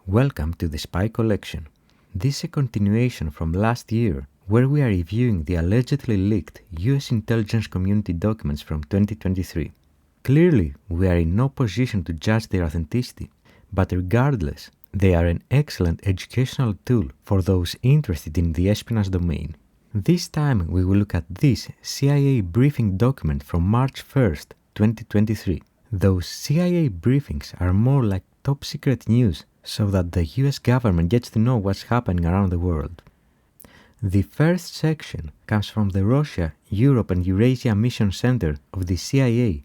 Welcome to the Spy Collection. This is a continuation from last year, where we are reviewing the allegedly leaked US intelligence community documents from 2023. Clearly, we are in no position to judge their authenticity, but regardless, they are an excellent educational tool for those interested in the espionage domain. This time we will look at this CIA briefing document from March 1st, 2023. Those CIA briefings are more like top secret news so that the US government gets to know what's happening around the world. The first section comes from the Russia, Europe and Eurasia Mission Center of the CIA,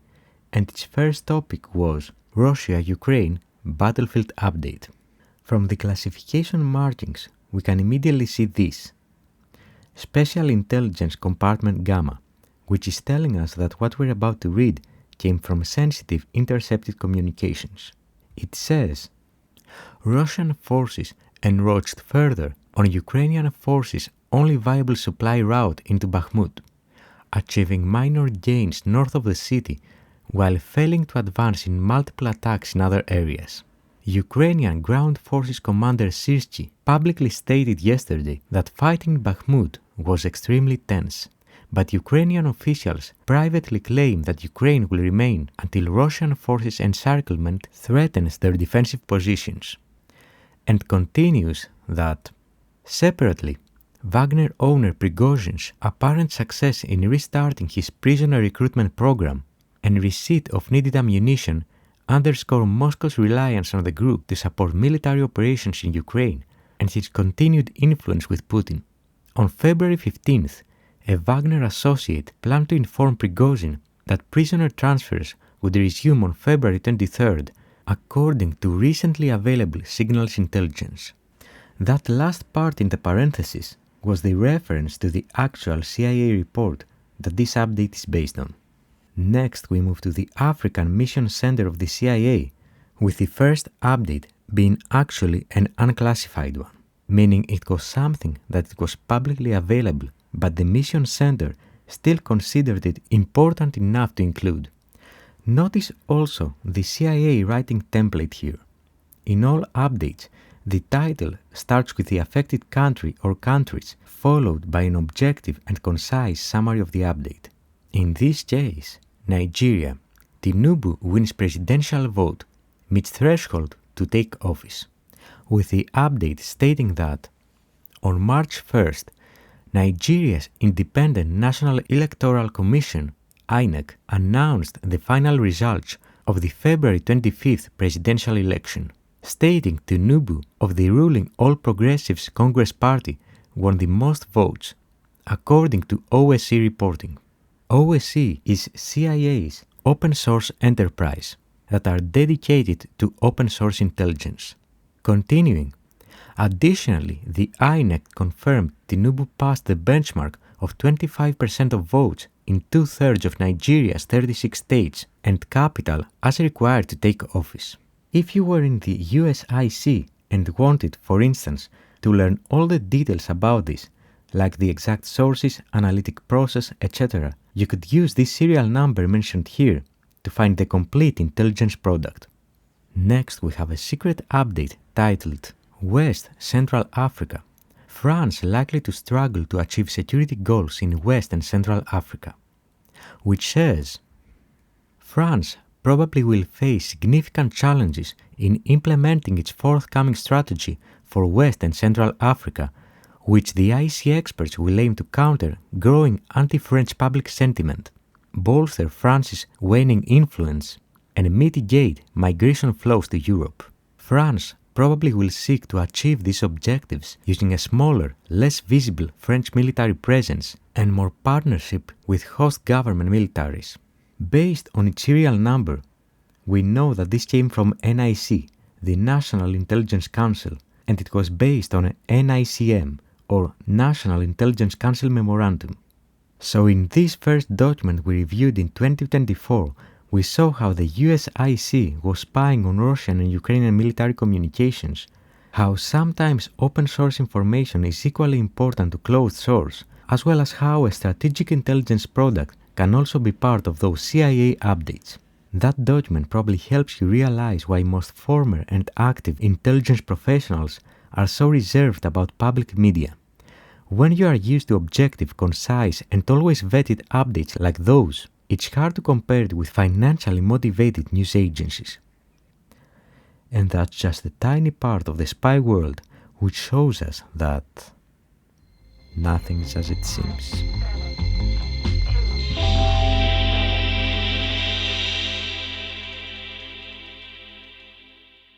and its first topic was Russia-Ukraine Battlefield Update. From the classification markings, we can immediately see this. Special Intelligence Compartment Gamma, which is telling us that what we're about to read came from sensitive intercepted communications. It says, Russian forces encroached further on Ukrainian forces' only viable supply route into Bakhmut, achieving minor gains north of the city while failing to advance in multiple attacks in other areas. Ukrainian Ground Forces Commander Syrsky publicly stated yesterday that fighting in Bakhmut was extremely tense, but Ukrainian officials privately claim that Ukraine will remain until Russian forces' encirclement threatens their defensive positions, and continues that, separately, Wagner owner Prigozhin's apparent success in restarting his prisoner recruitment program and receipt of needed ammunition underscore Moscow's reliance on the group to support military operations in Ukraine and its continued influence with Putin. On February 15th, a Wagner associate planned to inform Prigozhin that prisoner transfers would resume on February 23rd, according to recently available signals intelligence. That last part in the parenthesis was the reference to the actual CIA report that this update is based on. Next, we move to the African Mission Center of the CIA, with the first update being actually an unclassified one, meaning it was something that it was publicly available, but the Mission Center still considered it important enough to include. Notice also the CIA writing template here. In all updates, the title starts with the affected country or countries, followed by an objective and concise summary of the update. In this case, Nigeria, Tinubu wins presidential vote, meets threshold to take office, with the update stating that on March 1st, Nigeria's Independent National Electoral Commission, INEC, announced the final results of the February 25th presidential election, stating Tinubu of the ruling All Progressives Congress Party won the most votes, according to OSCE reporting. OSCE is CIA's open source enterprise that are dedicated to open source intelligence. Continuing, additionally, the INEC confirmed Tinubu passed the benchmark of 25% of votes in 2/3 of Nigeria's 36 states and capital as required to take office. If you were in the USIC and wanted, for instance, to learn all the details about this, like the exact sources, analytic process, etc., you could use this serial number mentioned here to find the complete intelligence product. Next, we have a secret update titled West Central Africa. France likely to struggle to achieve security goals in West and Central Africa, which says France probably will face significant challenges in implementing its forthcoming strategy for West and Central Africa, which the IC experts will aim to counter growing anti-French public sentiment, bolster France's waning influence, and mitigate migration flows to Europe. France probably will seek to achieve these objectives using a smaller, less visible French military presence and more partnership with host government militaries. Based on its serial number, we know that this came from NIC, the National Intelligence Council, and it was based on an NICM, or National Intelligence Council Memorandum. So in this first document we reviewed in 2024, we saw how the USIC was spying on Russian and Ukrainian military communications, how sometimes open source information is equally important to closed source, as well as how a strategic intelligence product can also be part of those CIA updates. That document probably helps you realize why most former and active intelligence professionals are so reserved about public media. When you are used to objective, concise, and always vetted updates like those, it's hard to compare it with financially motivated news agencies. And that's just a tiny part of the spy world which shows us that nothing is as it seems.